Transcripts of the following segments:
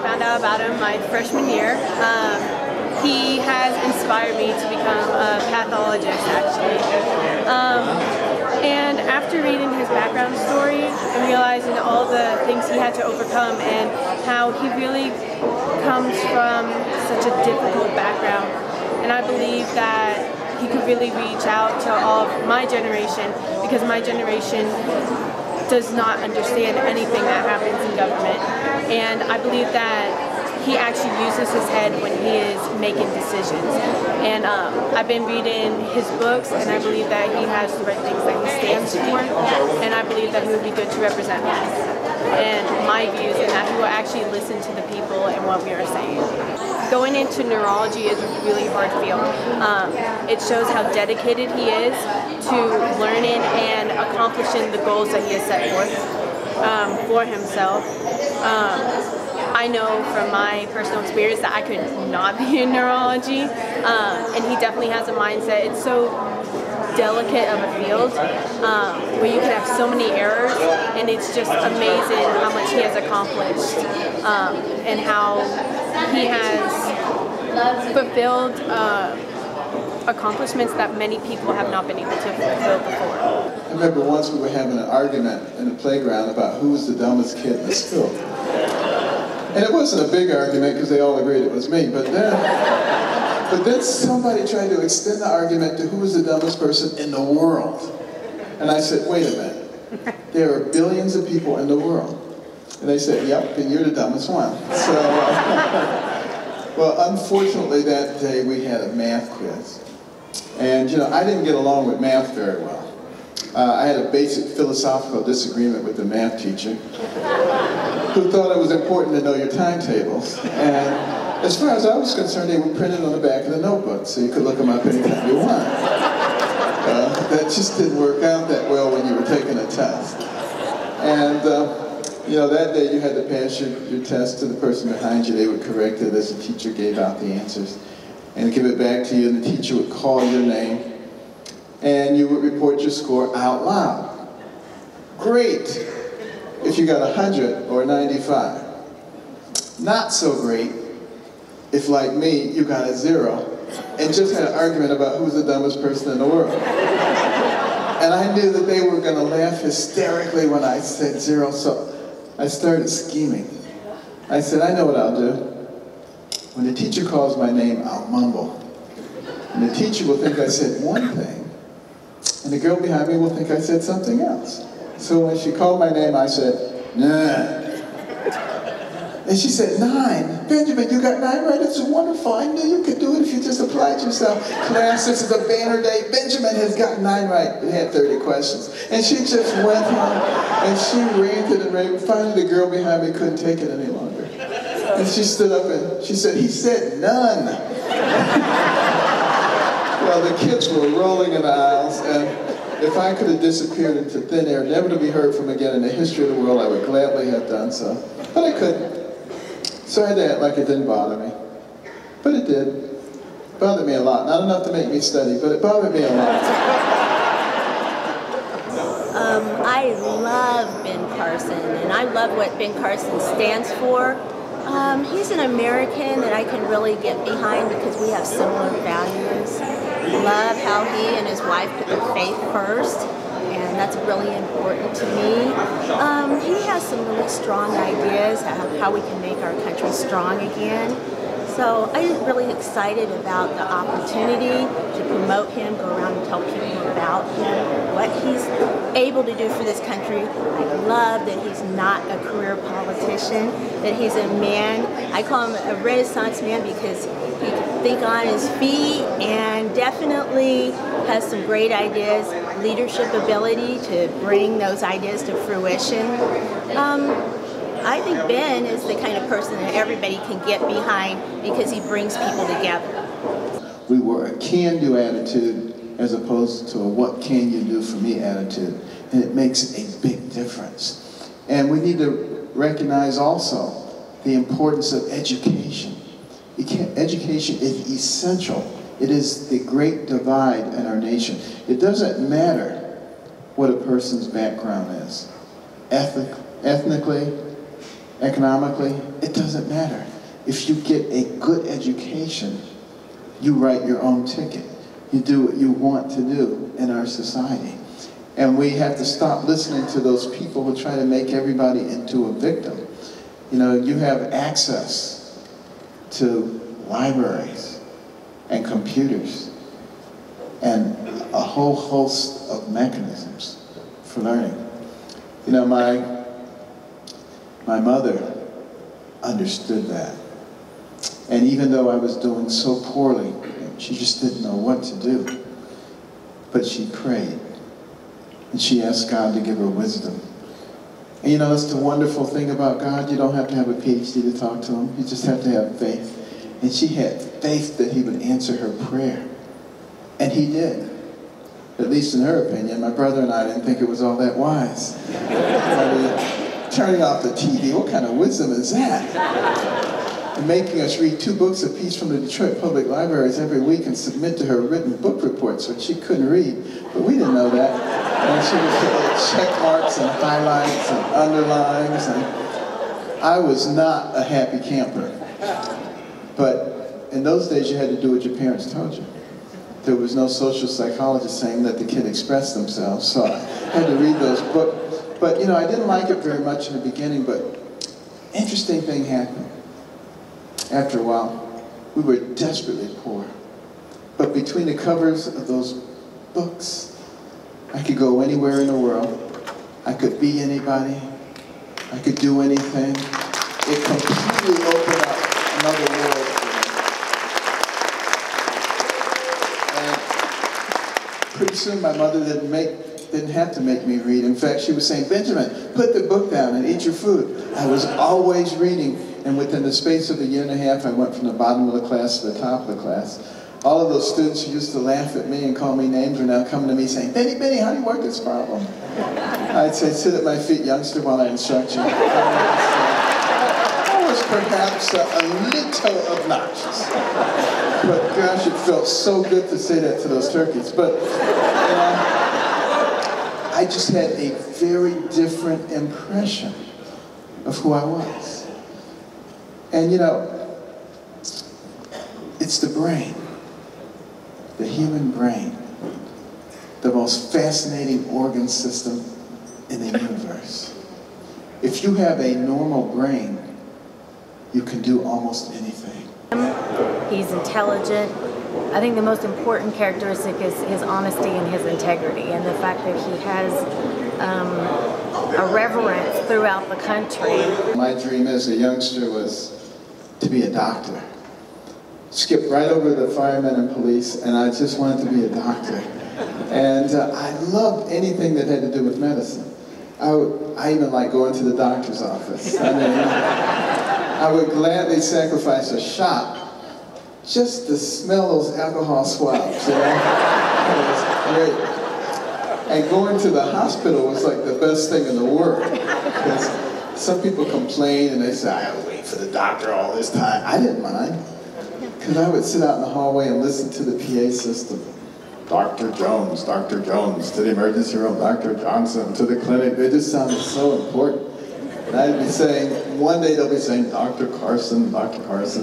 found out about him my freshman year. He has inspired me to become a pathologist, actually. And after reading his background story and realizing all the things he had to overcome and how he really comes from such a difficult background, and I believe that he could really reach out to all of my generation, because my generation does not understand anything that happens in government. And I believe that he actually uses his head when he is making decisions. And I've been reading his books, and I believe that he has the right things that he stands for, and I believe that he would be good to represent us and my views, and that he will actually listen to the people and what we are saying. Going into neurology is a really hard field. It shows how dedicated he is to learning and accomplishing the goals that he has set forth for himself. I know from my personal experience that I could not be in neurology, and he definitely has a mindset. It's so delicate of a field where you can have so many errors, and it's just amazing how much he has accomplished and how he has fulfilled accomplishments that many people have not been able to fulfill before. I remember once we were having an argument in the playground about who was the dumbest kid in the school. And it wasn't a big argument because they all agreed it was me, but then somebody tried to extend the argument to who was the dumbest person in the world. And I said, wait a minute, there are billions of people in the world. And they said, yep, and you're the dumbest one. So, well, unfortunately that day we had a math quiz. And you know, I didn't get along with math very well. I had a basic philosophical disagreement with the math teacher, who thought it was important to know your timetables. And as far as I was concerned, they were printed on the back of the notebook, so you could look them up anytime you want. That just didn't work out that well when you were taking a test. And you know, that day you had to pass your test to the person behind you. They would correct it as the teacher gave out the answers and give it back to you, and the teacher would call your name, and you would report your score out loud. Great if you got 100 or 95. Not so great if, like me, you got a 0 and just had an argument about who's the dumbest person in the world. And I knew that they were going to laugh hysterically when I said 0, so I started scheming. I said, I know what I'll do. When the teacher calls my name, I'll mumble. And the teacher will think I said one thing, and the girl behind me will think I said something else. So when she called my name, I said, 9. And she said, 9? Benjamin, you got 9 right? That's wonderful. I knew you could do it if you just applied yourself. Class, this is a banner day. Benjamin has got 9 right. We had 30 questions. And she just went home, and she ranted and raved. Finally, the girl behind me couldn't take it any longer. And she stood up and she said, he said none. Well, the kids were rolling in the aisles, and if I could have disappeared into thin air, never to be heard from again in the history of the world, I would gladly have done so. But I couldn't. So I had to act like it didn't bother me. But it did. It bothered me a lot. Not enough to make me study, but it bothered me a lot. I love Ben Carson, and I love what Ben Carson stands for. He's an American that I can really get behind because we have similar values. Love how he and his wife put their faith first, and that's really important to me. He has some really strong ideas how we can make our country strong again. So I'm really excited about the opportunity to promote him, go around and tell people about him, what he's able to do for this country. I love that he's not a career politician, that he's a man. I call him a Renaissance man because he can think on his feet and definitely has some great ideas, leadership ability to bring those ideas to fruition. I think Ben is the kind of person that everybody can get behind because he brings people together. We were a can-do attitude as opposed to a what can you do for me attitude. And it makes a big difference. And we need to recognize also the importance of education. Education is essential. It is the great divide in our nation. It doesn't matter what a person's background is, ethnically, economically, it doesn't matter. If you get a good education, you write your own ticket. You do what you want to do in our society. And we have to stop listening to those people who try to make everybody into a victim. You know, you have access to libraries and computers and a whole host of mechanisms for learning. You know, my mother understood that. And even though I was doing so poorly, she just didn't know what to do. But she prayed. And she asked God to give her wisdom. And you know, that's the wonderful thing about God. You don't have to have a PhD to talk to him. You just have to have faith. And she had faith that he would answer her prayer. And he did. At least in her opinion. My brother and I didn't think it was all that wise. I mean, turning off the TV, what kind of wisdom is that? And making us read 2 books apiece from the Detroit Public Libraries every week and submit to her written book reports, which she couldn't read. But we didn't know that. And she would put little check marks and highlights and underlines. And I was not a happy camper. But in those days, you had to do what your parents told you. There was no social psychologist saying let the kid express themselves, so I had to read those books. But you know, I didn't like it very much in the beginning, but interesting thing happened. After a while, we were desperately poor. But between the covers of those books, I could go anywhere in the world. I could be anybody. I could do anything. It completely opened up another world for me. And pretty soon my mother didn't have to make me read. In fact, she was saying, Benjamin, put the book down and eat your food. I was always reading. And within the space of a year and a half, I went from the bottom of the class to the top of the class. All of those students who used to laugh at me and call me names are now coming to me saying, Benny, how do you work this problem? I'd say, sit at my feet, youngster, while I instruct you. I was perhaps a little obnoxious. But gosh, it felt so good to say that to those turkeys. But I just had a very different impression of who I was. And you know, it's the brain, the human brain, the most fascinating organ system in the universe. If you have a normal brain, you can do almost anything. He's intelligent. I think the most important characteristic is his honesty and his integrity, and the fact that he has a reverence throughout the country. My dream as a youngster was to be a doctor. Skipped right over the firemen and police, and I just wanted to be a doctor. And I loved anything that had to do with medicine. I even like going to the doctor's office. I mean, I would gladly sacrifice a shot just to smell those alcohol swabs, you know? It was great. And going to the hospital was like the best thing in the world. Because some people complain and they say, I had to wait for the doctor all this time. I didn't mind. Because I would sit out in the hallway and listen to the PA system. Dr. Jones, to the emergency room, Dr. Johnson, to the clinic. They just sounded so important. And I'd be saying, one day they'll be saying, Dr. Carson, but of course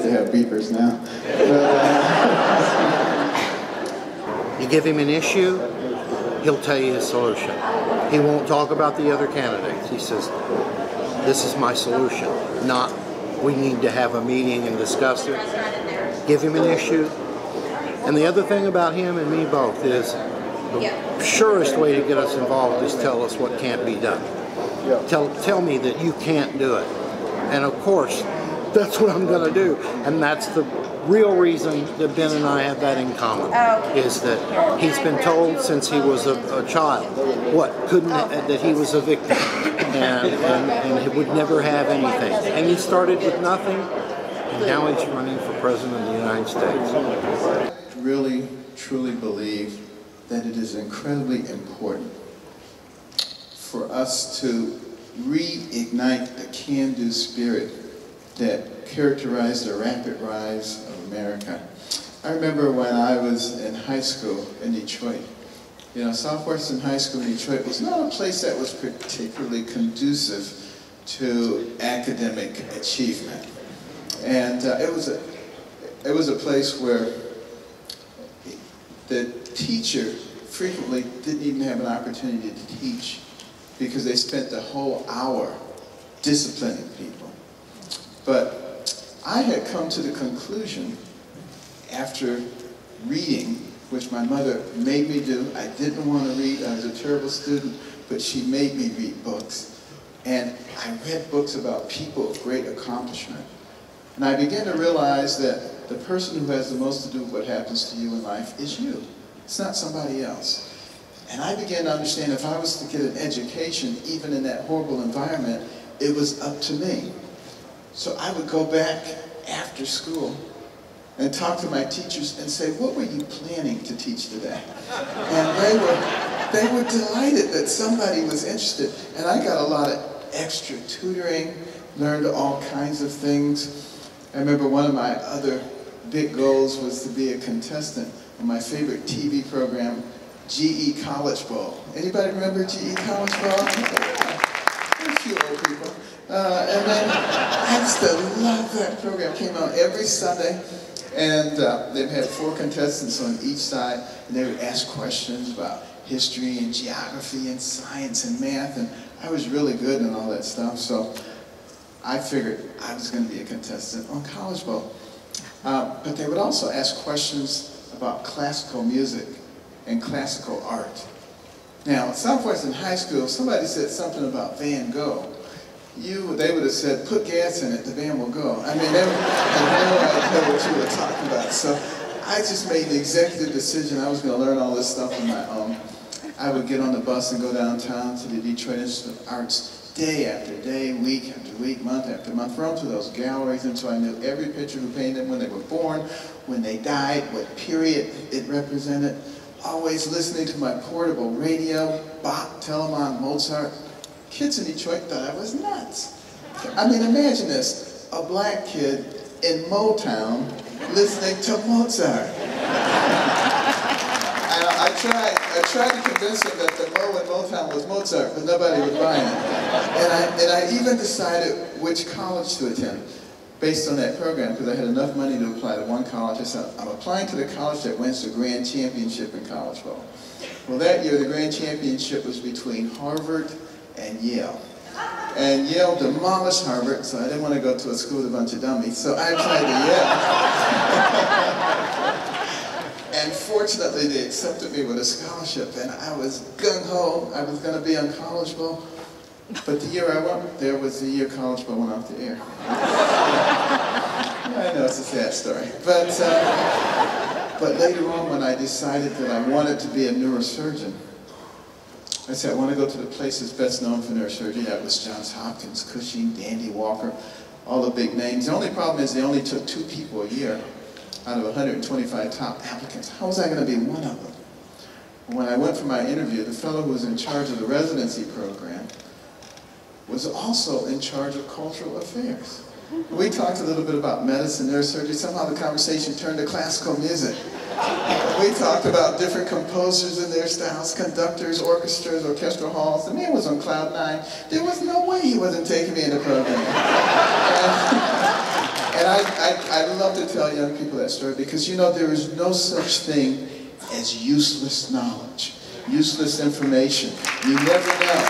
they have beepers now. You give him an issue, he'll tell you his solution. He won't talk about the other candidates. He says, this is my solution, not we need to have a meeting and discuss it. Give him an issue. And the other thing about him and me both is the surest way to get us involved is tell us what can't be done. Tell me that you can't do it. And of course, that's what I'm going to do. And that's the real reason that Ben and I have that in common, is that he's been told since he was a child that he was a victim and he would never have anything. And he started with nothing, and now he's running for president of the United States. I really, truly believe that it is incredibly important for us to reignite the can-do spirit that characterized the rapid rise of America. I remember when I was in high school in Detroit. You know, Southwestern High School in Detroit was not a place that was particularly conducive to academic achievement. And it was a place where the teacher frequently didn't even have an opportunity to teach because they spent the whole hour disciplining people. But I had come to the conclusion after reading, which my mother made me do. I didn't want to read. I was a terrible student, but she made me read books. And I read books about people of great accomplishment. And I began to realize that the person who has the most to do with what happens to you in life is you. It's not somebody else. And I began to understand if I was to get an education, even in that horrible environment, it was up to me. So I would go back after school and talk to my teachers and say, what were you planning to teach today? And they were delighted that somebody was interested. And I got a lot of extra tutoring, learned all kinds of things. I remember one of my other big goals was to be a contestant on my favorite TV program, GE College Bowl. Anybody remember GE College Bowl? Yeah. A few old people. And then I used to love that program. It came out every Sunday, and they had 4 contestants on each side, and they would ask questions about history and geography and science and math, and I was really good in all that stuff, so I figured I was going to be a contestant on College Bowl. But they would also ask questions about classical music and classical art. Now, at Southwestern High School, if somebody said something about Van Gogh, they would have said, put gas in it, the van will go. I mean, they had no idea what you were talking about. So I just made the executive decision I was going to learn all this stuff on my own. I would get on the bus and go downtown to the Detroit Institute of Arts day after day, week after week, month after month, run through those galleries until I knew every picture who painted them, when they were born, when they died, what period it represented. Always listening to my portable radio, Bach, Telemann, Mozart. Kids in Detroit thought I was nuts. I mean, imagine this, a black kid in Motown listening to Mozart. And I tried to convince them that the Mo in Motown was Mozart, but nobody was buying it. And I even decided which college to attend based on that program, because I had enough money to apply to one college. I said, I'm applying to the college that wins the grand championship in College Bowl. Well, that year, the grand championship was between Harvard and Yale. And Yale demolished Harvard, so I didn't want to go to a school with a bunch of dummies, so I applied to Yale. And fortunately, they accepted me with a scholarship, and I was gung-ho. I was going to be on College Bowl. But the year I went there was the year College Bowl went off the air. I know it's a sad story. But later on, when I decided that I wanted to be a neurosurgeon, I said, I want to go to the places best known for neurosurgery. That was Johns Hopkins, Cushing, Dandy Walker, all the big names. The only problem is they only took 2 people a year out of 125 top applicants. How was I going to be one of them? When I went for my interview, the fellow who was in charge of the residency program was also in charge of cultural affairs. We talked a little bit about medicine, neurosurgery. Somehow the conversation turned to classical music. We talked about different composers and their styles, conductors, orchestras, orchestral halls. The man was on cloud 9. There was no way he wasn't taking me in the program. And I love to tell young people that story because, you know, there is no such thing as useless knowledge, useless information. You never know.